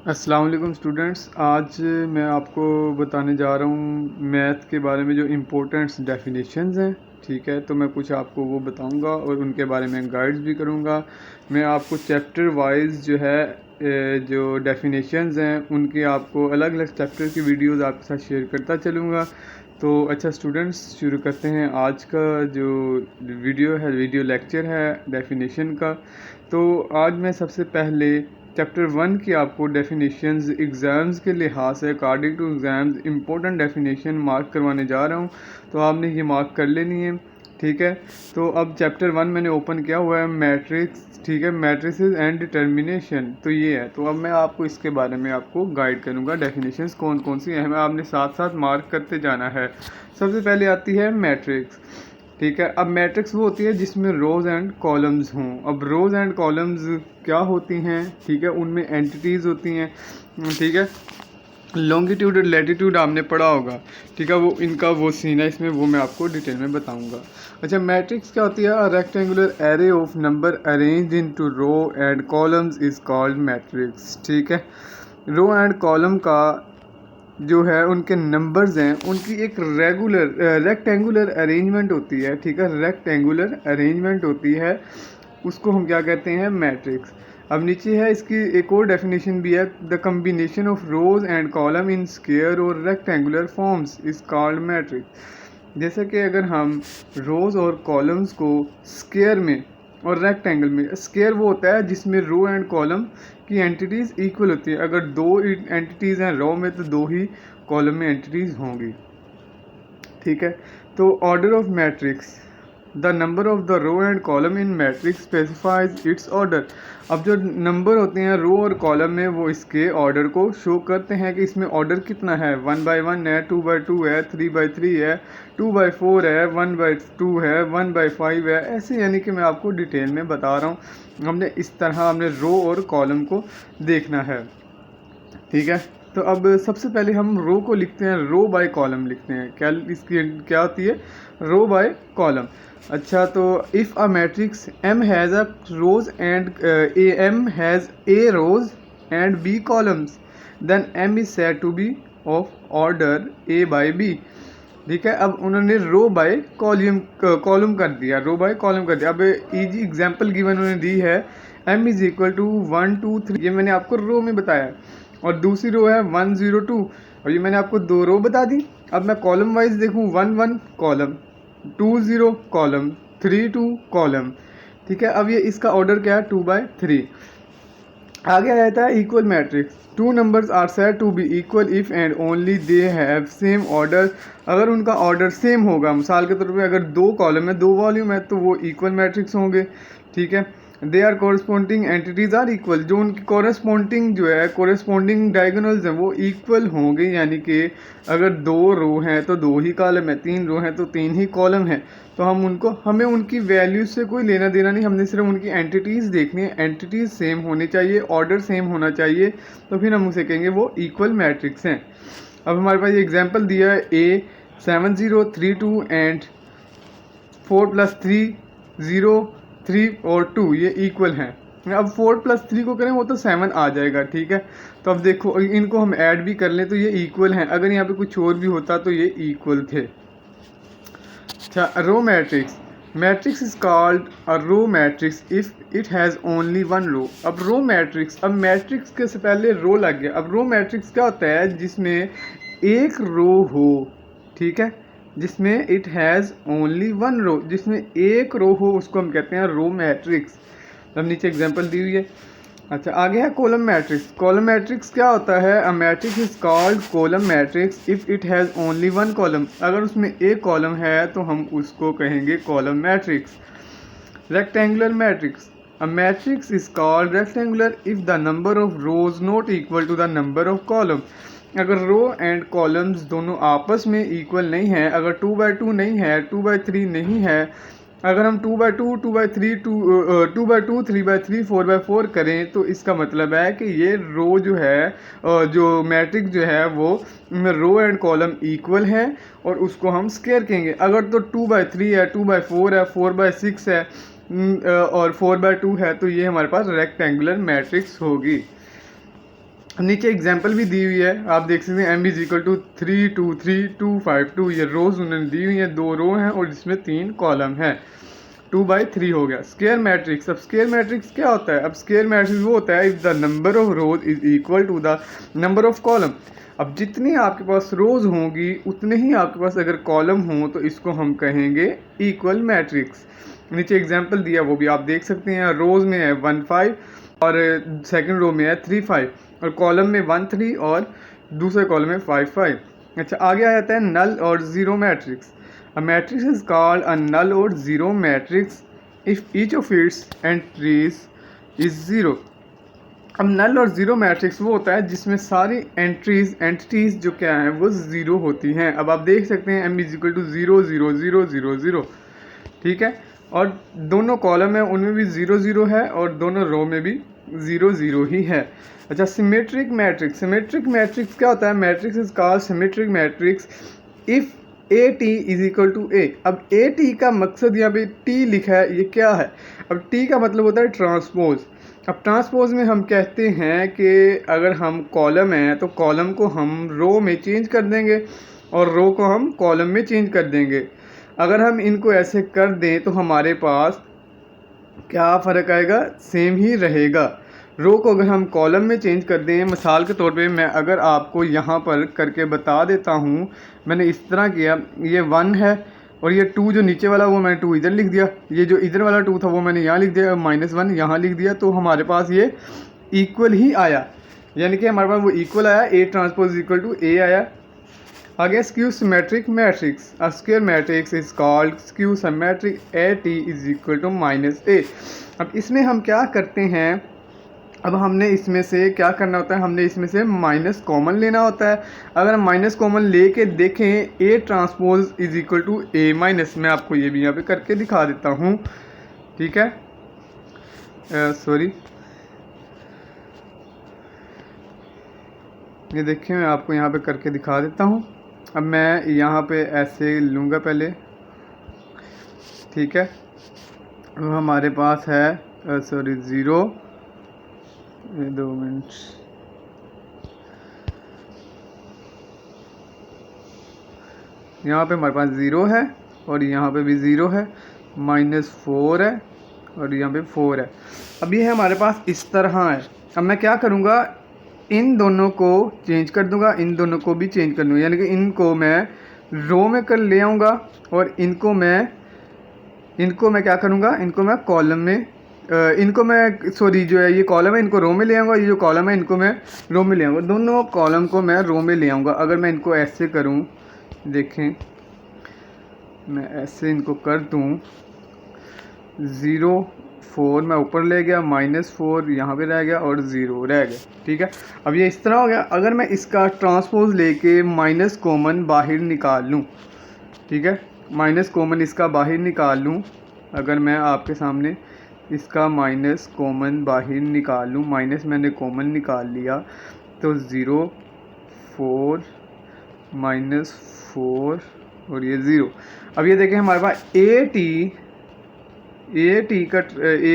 अस्सलाम वालेकुम स्टूडेंट्स। आज मैं आपको बताने जा रहा हूँ मैथ के बारे में जो इम्पोर्टेंट्स डेफिनेशंस हैं। ठीक है, तो मैं कुछ आपको वो बताऊँगा और उनके बारे में गाइड्स भी करूँगा। मैं आपको चैप्टर वाइज जो है जो डेफिनेशंस हैं उनके आपको अलग अलग चैप्टर की वीडियोस आपके साथ शेयर करता चलूँगा। तो अच्छा स्टूडेंट्स, शुरू करते हैं आज का जो वीडियो लेक्चर है डेफिनेशन का। तो आज मैं सबसे पहले चैप्टर 1 की आपको डेफिनेशंस एग्ज़ाम्स के लिहाज से according to exams important definition mark करवाने जा रहा हूँ। तो आपने ये मार्क कर लेनी है। ठीक है, तो अब चैप्टर 1 मैंने ओपन किया हुआ है, मैट्रिक्स। ठीक है, मैट्रिसेस एंड डिटर्मिनेशन, तो ये है। तो अब मैं आपको इसके बारे में आपको गाइड करूँगा, डेफिनेशंस कौन कौन सी हैं, आपने साथ साथ मार्क करते जाना है। सबसे पहले आती है मैट्रिक्स। ठीक है, अब मैट्रिक्स वो होती है जिसमें रोज एंड कॉलम्स हों। अब रोज एंड कॉलम्स क्या होती हैं? ठीक है, उनमें एंटिटीज़ होती हैं। ठीक है, लॉन्गिट्यूड और लैटिट्यूड आपने पढ़ा होगा। ठीक है, वो इनका वो सीन है इसमें, वो मैं आपको डिटेल में बताऊंगा। अच्छा, मैट्रिक्स क्या होती है? A rectangular array of number arranged into row and columns is called matrix. ठीक है, रो एंड कॉलम का जो है उनके नंबर्स हैं, उनकी एक रेक्टेंगुलर अरेंजमेंट होती है। ठीक है, रेक्टेंगुलर अरेंजमेंट होती है, उसको हम क्या कहते हैं? मैट्रिक्स। अब नीचे है इसकी एक और डेफिनेशन भी है, the combination of rows and column in square और rectangular forms is called matrix. जैसे कि अगर हम रोज और कॉलम्स को स्क्वायर में और रेक्टेंगल में, स्क्वायर वो होता है जिसमें रो एंड कॉलम की एंटिटीज़ इक्वल होती है। अगर दो एंटिटीज़ हैं रो में तो दो ही कॉलम में एंटिटीज़ होंगी। ठीक है, तो order of matrix, the number of the row and column in matrix specifies its order. अब जो नंबर होते हैं रो और कॉलम में, वो इसके ऑर्डर को शो करते हैं कि इसमें ऑर्डर कितना है। 1/1 है, 2/2 है, 3/3 है, 2/4 है, 1/2 है, 1/5 है, ऐसे। यानी कि मैं आपको डिटेल में बता रहा हूँ। हमने इस तरह हमने रो और कॉलम को देखना है। ठीक है, तो अब सबसे पहले हम रो को लिखते हैं, रो बाय कॉलम लिखते हैं। क्या इसकी क्या होती है? Row by column. अच्छा, तो if a matrix M has a rows and A M has A rows and B columns, then M is said to be of order A by B. ठीक है, अब उन्होंने रो बाय कॉलम कर दिया, रो by column कर दिया। अब easy example given उन्होंने दी है, m इज इक्वल टू 1 2 3, ये मैंने आपको रो में बताया। और दूसरी रो है 1 0 2, और ये मैंने आपको दो रो बता दी। अब मैं कॉलम वाइज देखूँ, 1 1 कॉलम, 2 0 कॉलम, 3 2 कॉलम। ठीक है, अब ये इसका ऑर्डर क्या है? 2/3। आगे रहता है equal matrix, two numbers are said to be equal if and only they have same order. अगर उनका ऑर्डर सेम होगा, मिसाल के तौर पे अगर दो कॉलम है, दो वॉल्यूम है, तो वो इक्वल मैट्रिक्स होंगे। ठीक है, they are corresponding entities are equal, जो उनकी कोरस्पॉन्डिंग जो है कोरस्पॉन्डिंग डायगोनल्स हैं वो इक्वल होंगे। यानी कि अगर दो रो हैं तो दो ही कॉलम है, तीन रो हैं तो तीन ही कॉलम है। तो हमें उनकी वैल्यू से कोई लेना देना नहीं, हमने सिर्फ उनकी एंटिटीज़ देखनी है। एंटिटीज़ सेम होनी चाहिए, ऑर्डर सेम होना चाहिए, तो फिर हम उसे कहेंगे वो इक्वल मैट्रिक्स हैं। अब हमारे पास ये एग्जांपल दिया है, ए 7 0 3 2 एंड 4 + 3 0 3 और 2 ये इक्वल हैं। अब 4 + 3 को करें वो तो 7 आ जाएगा। ठीक है, तो अब देखो इनको हम ऐड भी कर लें तो ये इक्वल हैं। अगर यहाँ पे कुछ और भी होता तो ये इक्वल थे। अच्छा, row matrix, matrix is called a row matrix if it has only one row. अब रो मैट्रिक्स, अब मैट्रिक्स के से पहले रो लग गया। अब रो मैट्रिक्स क्या होता है? जिसमें एक रो हो। ठीक है, जिसमें इट हैज़ ओनली वन रो, जिसमें एक रो हो, उसको हम कहते हैं रो मैट्रिक्स। अब नीचे एग्जांपल दी हुई है। अच्छा, आगे है कॉलम मैट्रिक्स। कॉलम मैट्रिक्स क्या होता है? A matrix is called column matrix if it has only one column. अगर उसमें एक कॉलम है तो हम उसको कहेंगे column matrix. Rectangular matrix, a matrix is called rectangular if the number of rows not equal to the number of column. अगर row and columns दोनों आपस में इक्वल नहीं है, अगर 2/2 नहीं है, 2/3 नहीं है, अगर हम 2/2 2/3 2/2 3/3 4/4 करें, तो इसका मतलब है कि ये रो जो है, जो मैट्रिक्स जो है वो रो एंड कॉलम इक्वल है, और उसको हम स्क्वायर कहेंगे। अगर तो 2/3 है, 2/4 है, 4/6 है, और 4/2 है, तो ये हमारे पास रेक्टेंगुलर मैट्रिक्स होगी। नीचे एग्जाम्पल भी दी हुई है, आप देख सकते हैं m इज इक्वल टू 3 2 3 2 5 2, ये रोज उन्होंने दी हुई है, 2 रो हैं और इसमें 3 कॉलम है। 2/3 हो गया। स्क्वायर मैट्रिक्स, अब स्क्वायर मैट्रिक्स क्या होता है? अब स्क्वायर मैट्रिक्स वो होता है if the number of rows is equal to the number of column. अब जितनी आपके पास रोज होंगी उतने ही आपके पास अगर कॉलम हो तो इसको हम कहेंगे इक्वल मैट्रिक्स। नीचे एग्जाम्पल दिया वो भी आप देख सकते हैं। रोज में है 1 5 और सेकंड रो में है 3 5 और कॉलम में 1 3 और दूसरे कॉलम में 5 5। अच्छा, आगे आ जाता है नल और zero matrix. A matrix is called a null or zero matrix if each of its entries is zero। अब नल और ज़ीरो मैट्रिक्स वो होता है जिसमें सारी एंटिटीज़ जो क्या हैं वो ज़ीरो होती हैं। अब आप देख सकते हैं m इज इक्वल टू 0 0 0 0 0, ठीक है, और दोनों कॉलम है उनमें भी 0 0 है और दोनों रो में भी 0 0 ही है। अच्छा, सिमेट्रिक मैट्रिक्स। सिमेट्रिक मैट्रिक्स क्या होता है? Matrix is called symmetric matrix if A T is equal to A. अब ए टी का मकसद यहाँ पे टी लिखा है, ये क्या है? अब टी का मतलब होता है ट्रांसपोज। अब ट्रांसपोज में हम कहते हैं कि अगर हम कॉलम हैं तो कॉलम को हम रो में चेंज कर देंगे और रो को हम कॉलम में चेंज कर देंगे। अगर हम इनको ऐसे कर दें तो हमारे पास क्या फ़र्क आएगा? सेम ही रहेगा। रो को अगर हम कॉलम में चेंज कर दें, मिसाल के तौर पे मैं अगर आपको यहाँ पर करके बता देता हूँ, मैंने इस तरह किया, ये 1 है और ये 2 जो नीचे वाला वो मैंने 2 इधर लिख दिया, ये जो इधर वाला 2 था वो मैंने यहाँ लिख दिया, -1 यहाँ लिख दिया, तो हमारे पास ये इक्वल ही आया, यानी कि हमारे पास वो इक्वल आया, A transpose equal to A आया। आगे skew symmetric matrix. A square matrix is called skew symmetric A T is equal to -a। अब इसमें हम क्या करते हैं? अब हमने इसमें से क्या करना होता है? हमने इसमें से माइनस कॉमन लेना होता है। अगर हम माइनस कॉमन लेके देखें, A transpose is equal to A minus, मैं आपको ये भी यहाँ पे करके दिखा देता हूँ, ठीक है, सॉरी, ये देखिए मैं आपको यहाँ पे करके दिखा देता हूँ। अब मैं यहाँ पे ऐसे लूँगा पहले, ठीक है, अब हमारे पास है सॉरी 0, 2 मिनट, यहाँ पे हमारे पास 0 है और यहाँ पे भी 0 है, -4 है और यहाँ पे 4 है। अब ये है हमारे पास इस तरह है। अब मैं क्या करूँगा? इन दोनों को चेंज कर दूँगा, इन दोनों को भी चेंज कर दूँगा, यानी कि इनको मैं रो में कर ले आऊँगा और इनको मैं क्या करूँगा? इनको मैं कॉलम में इनको मैं सॉरी जो है ये कॉलम है इनको रो में ले आऊँगा, ये जो कॉलम है इनको मैं रो में ले आऊँगा, दोनों कॉलम को मैं रो में ले आऊँगा। अगर मैं इनको ऐसे करूँ, देखें मैं ऐसे इनको कर दूँ, 0 4 मैं ऊपर ले गया, -4 यहाँ पे रह गया और 0 रह गया, ठीक है। अब ये इस तरह हो गया। अगर मैं इसका ट्रांसपोज लेके माइनस कॉमन बाहर निकाल लूँ, ठीक है, माइनस कॉमन इसका बाहर निकाल लूँ, अगर मैं आपके सामने इसका माइनस कॉमन बाहर निकाल लूँ, माइनस मैंने कॉमन निकाल लिया, तो 0 4 -4 और ये 0। अब ये देखें हमारे पास ए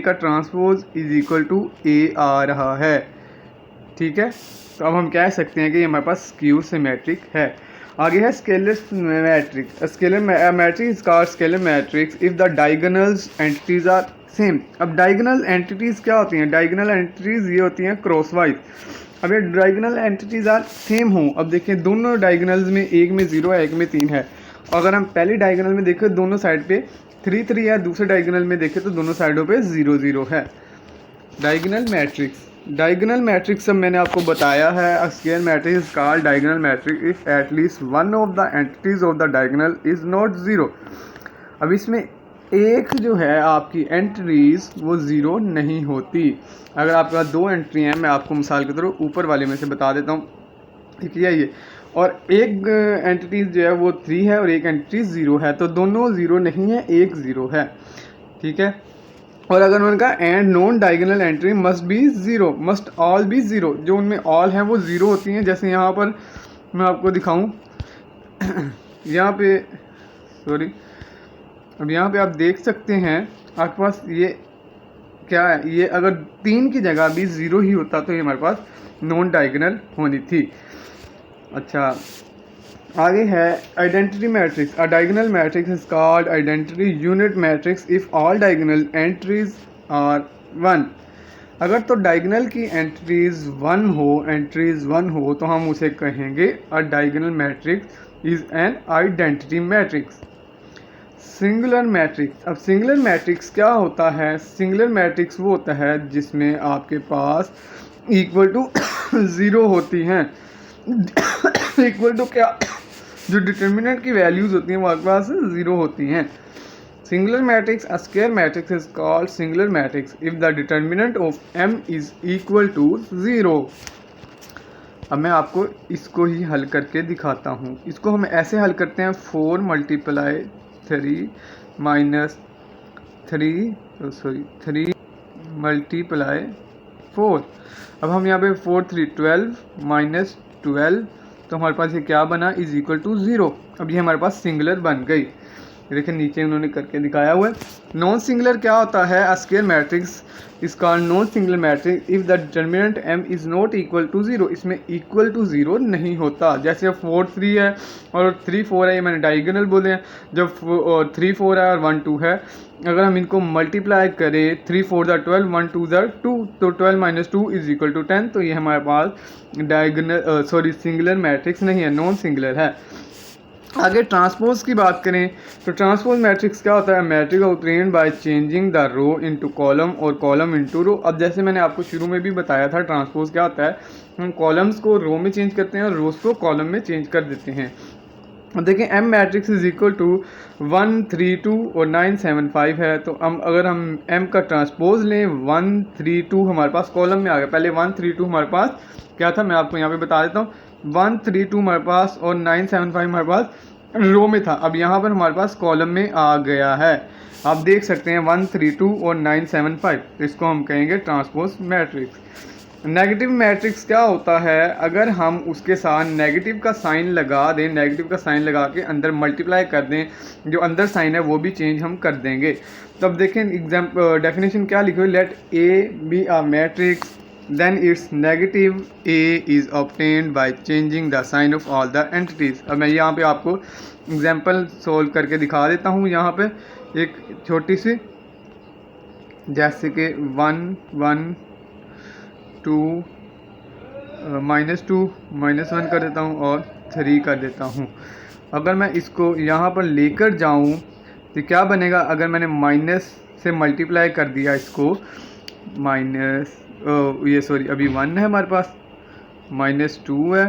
का ट्रांसपोज इज इक्वल टू ए आ रहा है, ठीक है। तो अब हम कह सकते हैं कि ये हमारे पास स्क्यू सिमेट्रिक है। आगे है scalar matrix. Scalar matrix is called scalar matrix if the diagonals entities are same. अब डायगोनल एंटिटीज़ क्या होती हैं? डायगोनल एंटिटीज़ ये होती हैं क्रॉसवाइज। अब ये डायगोनल एंटिटीज़ आर सेम हों, अब देखें दोनों डायगोनल्स में एक में 0 है एक में 3 है। अगर हम पहली डायगोनल में देखें दोनों साइड पे 3 3 है, दूसरे डायगोनल में देखें तो दोनों साइडों पे 0 0 है। डायगोनल मैट्रिक्स सब मैंने आपको बताया है। Square matrix is called diagonal matrix if at least one of the entities of the diagonal is not 0। अब इसमें एक जो है आपकी एंट्रीज वो 0 नहीं होती। अगर आपके पास 2 एंट्री हैं, मैं आपको मिसाल के तौर पर ऊपर वाले में से बता देता हूँ, ठीक है, ये और एक एंटिटीज जो है वो 3 है और एक एंटिटी 0 है, तो दोनों 0 नहीं है, एक 0 है, ठीक है। और अगर उनका and non diagonal entry must all B 0, जो उनमें ऑल हैं वो 0 होती हैं। जैसे यहाँ पर मैं आपको दिखाऊं, यहाँ पे सॉरी, अब यहाँ पे आप देख सकते हैं आपके पास ये क्या है, ये अगर 3 की जगह भी 0 ही होता तो ये हमारे पास नॉन डायगोनल होनी थी। अच्छा, आगे है identity matrix. A diagonal matrix is called identity unit matrix if all diagonal entries are 1। अगर तो डायगोनल की एंट्रीज 1 हो तो हम उसे कहेंगे अ diagonal matrix is an identity matrix. Singular matrix. अब सिंगुलर मैट्रिक्स क्या होता है? सिंगुलर मैट्रिक्स वो होता है जिसमें आपके पास इक्वल टू 0 होती हैं। इक्वल टू क्या? जो डिटर्मिनेंट की वैल्यूज होती हैं वो आपके पास 0 होती हैं। Singular matrix, a square matrix is called singular matrix if the determinant of m is equal to 0। अब मैं आपको इसको ही हल करके दिखाता हूँ। इसको हम ऐसे हल करते हैं 4 मल्टीप्लाई 3 माइनस 3 मल्टीप्लाई 4। अब हम यहाँ पे 4 3 12 माइनस 12, तो हमारे पास ये क्या बना? Is equal to 0। अब ये हमारे पास सिंगुलर बन गई। देखिए नीचे उन्होंने करके दिखाया हुआ है। नॉन सिंगुलर क्या होता है? A square matrix is called non singular matrix if the determinant m is not equal to 0। इसमें इक्वल टू 0 नहीं होता। जैसे 4 3 है और 3 4 है, ये मैंने डायगोनल बोले हैं। जब 3 4 है और 1 2 है, अगर हम इनको मल्टीप्लाई करें 3 4 द 12 1 2 द 2, तो 12 माइनस 2 इज इक्वल टू 10। तो ये हमारे पास डायगोनल सिंगुलर मैट्रिक्स नहीं है, नॉन सिंगुलर है। आगे ट्रांसपोज की बात करें तो ट्रांसपोज मैट्रिक्स क्या होता है? Matrix obtained by changing the row into column और कॉलम इनटू रो। अब जैसे मैंने आपको शुरू में भी बताया था, ट्रांसपोज क्या होता है? हम कॉलम्स को रो में चेंज करते हैं और रोज को कॉलम में चेंज कर देते हैं। अब देखें M matrix is equal to 1 3 2 और 9 7 5 है। तो अगर हम एम का ट्रांसपोज लें 1 3 2 हमारे पास कॉलम में आ गया। पहले 1 3 2 हमारे पास क्या था, मैं आपको यहाँ पे बता देता हूँ। 1 3 2 हमारे पास और 9 7 5 हमारे पास रो में था। अब यहाँ पर हमारे पास कॉलम में आ गया है। आप देख सकते हैं 1 3 2 और 9 7 5। तो इसको हम कहेंगे ट्रांसपोज मैट्रिक्स। नेगेटिव मैट्रिक्स क्या होता है? अगर हम उसके साथ नेगेटिव का साइन लगा दें, नेगेटिव का साइन लगा के अंदर मल्टीप्लाई कर दें, जो अंदर साइन है वो भी चेंज हम कर देंगे। तो अब देखें डेफिनेशन क्या लिखी हुई? Let A B a matrix then its negative a is obtained by changing the sign of all the entities। अब मैं यहाँ पे आपको एग्जांपल सोल्व करके दिखा देता हूँ। यहाँ पे एक छोटी सी, जैसे कि 1 1 2 -2 -1 कर देता हूँ और 3 कर देता हूँ। अगर मैं इसको यहाँ पर लेकर जाऊँ तो क्या बनेगा? अगर मैंने माइनस से मल्टीप्लाई कर दिया इसको, माइनस ये सॉरी अभी 1 है हमारे पास, -2 है,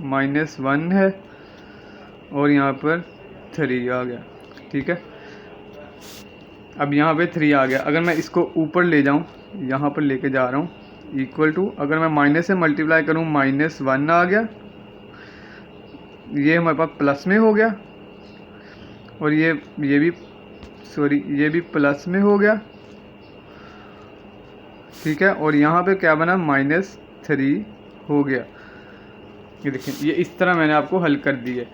-1 है और यहाँ पर 3 आ गया। ठीक है, अब यहाँ पे 3 आ गया। अगर मैं इसको ऊपर ले जाऊँ, यहाँ पर लेके जा रहा हूँ, इक्वल टू, अगर मैं माइनस से मल्टीप्लाई करूँ -1 आ गया, ये हमारे पास प्लस में हो गया और ये भी सॉरी ये भी प्लस में हो गया। ठीक है, और यहाँ पे क्या बना? -3 हो गया। ये देखें, ये इस तरह मैंने आपको हल कर दी है।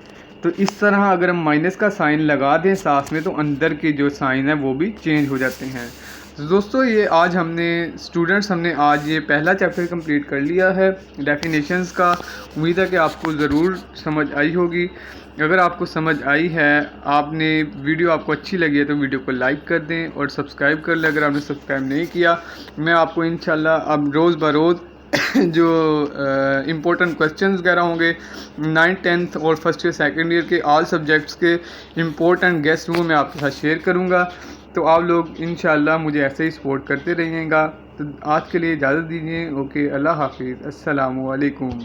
तो इस तरह अगर हम माइनस का साइन लगा दें साथ में, तो अंदर के जो साइन है वो भी चेंज हो जाते हैं। तो दोस्तों ये आज हमने आज ये पहला चैप्टर कंप्लीट कर लिया है डेफिनेशंस का। उम्मीद है कि आपको ज़रूर समझ आई होगी। अगर आपको समझ आई है, वीडियो आपको अच्छी लगी है, तो वीडियो को लाइक कर दें और सब्सक्राइब कर लें अगर आपने सब्सक्राइब नहीं किया। मैं आपको इंशाल्लाह अब रोज़ बरोज़ जो इम्पोर्टेंट क्वेश्चंस वगैरह होंगे 9th 10th और फर्स्ट ईयर सेकेंड ईयर के ऑल सब्जेक्ट्स के इम्पोर्टेंट गेस्ट वो मैं आपके साथ शेयर करूँगा। तो आप लोग इंशाल्लाह मुझे ऐसे ही सपोर्ट करते रहिएगा। तो आज के लिए इजाज़त दीजिए। ओके, अल्लाह हाफिज़, अस्सलामु अलैकुम।